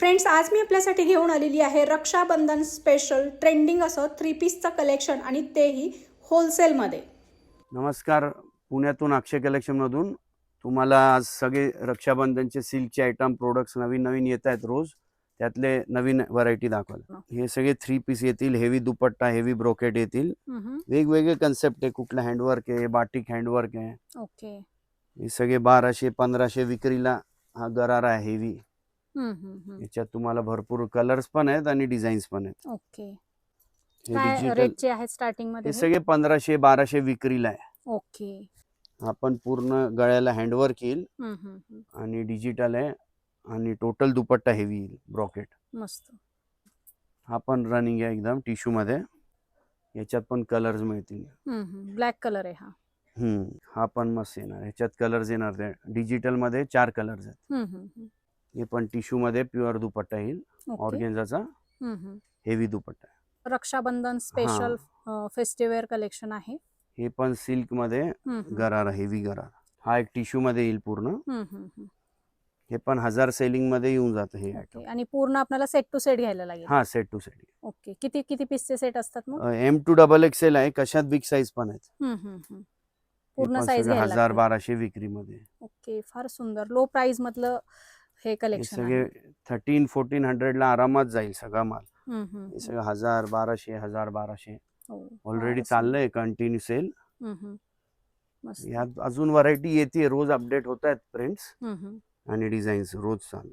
Friends, आज मी आपल्यासाठी घेऊन आलेली आहे रक्षाबंधन स्पेशल ट्रेंडिंग असं 3 पीसचं कलेक्शन आणि तेही होलसेलमध्ये. नमस्कार, पुण्यातून अक्षय कलेक्शनमधून तुम्हाला आज सगळे रक्षाबंधनचे सिल्कचे आयटम प्रोडक्ट्स नवीन नवीन येत आहेत रोज. त्यातले नवीन व्हरायटी दाखवाल. हे सगळे 3 पीस येतील, हेवी दुपट्टा, हेवी ब्रोकेट येतील. वेगवेगळे कन्सेप्ट आहे, कुठला हँडवर्क आहे, बाटिक हँडवर्क आहे. ओके. हे सगळे 1200-1500 विक्रीला हा गरारा आहे हेवी. याच्यात तुम्हाला भरपूर कलर्स पण आहेत आणि डिझाईन्स पण आहेत. ओके. हे काय डिजिटल रेटचे आहेत स्टार्टिंग मध्ये? हे सगळे 1500-1200 विक्रीला आहे. ओके. आपण पूर्ण गळ्याला हँडवर्क येईल आणि डिजिटल आहे आणि टोटल दुपट्टा हेवी येईल ब्रॉकेट. मस्त. हा पण रनिंग आहे एकदम टिश्यू मध्ये. याच्यात पण कलर्स मिळतील. ब्लॅक कलर आहे हा. हा पण मस्त येणार. ह्याच्यात कलर्स येणार. ते डिजिटल मध्ये 4 कलर्स आहेत. हे पण टिश्यू मध्ये प्युअर दुपट्टा येईल. ऑर्गेन्झाचा हेवी दुपट्टा. रक्षाबंधन स्पेशल फेस्टिवल कलेक्शन आहे. हे पण सिल्क मध्ये गरारा, हेवी गरारा. हा एक टिश्यू मध्ये येईल पूर्ण. हे पण 1000 सेलिंग मध्ये येऊन जातं हे आयटम. आणि पूर्ण आपल्याला सेट टू सेट घ्यायला लागेल. हा, सेट टू सेट. ओके. किती किती पीसचे सेट असतात मग? M to XXL आहे. कशात बिग साईज पण आहेत. पूर्ण साईज 1000-1200 विक्री मध्ये. ओके. फार सुंदर लो प्राइस मधलं हे कलेक्शन आहे. सगळे 1300-1400 ला आरामात जाईल सगळा माल. हे सगळं 1000-1200 ऑलरेडी चाललंय कंटिन्यू सेल. यात अजून व्हरायटी येते, रोज अपडेट होत आहेत प्रिंट्स आणि डिझाईन्स रोज चालू.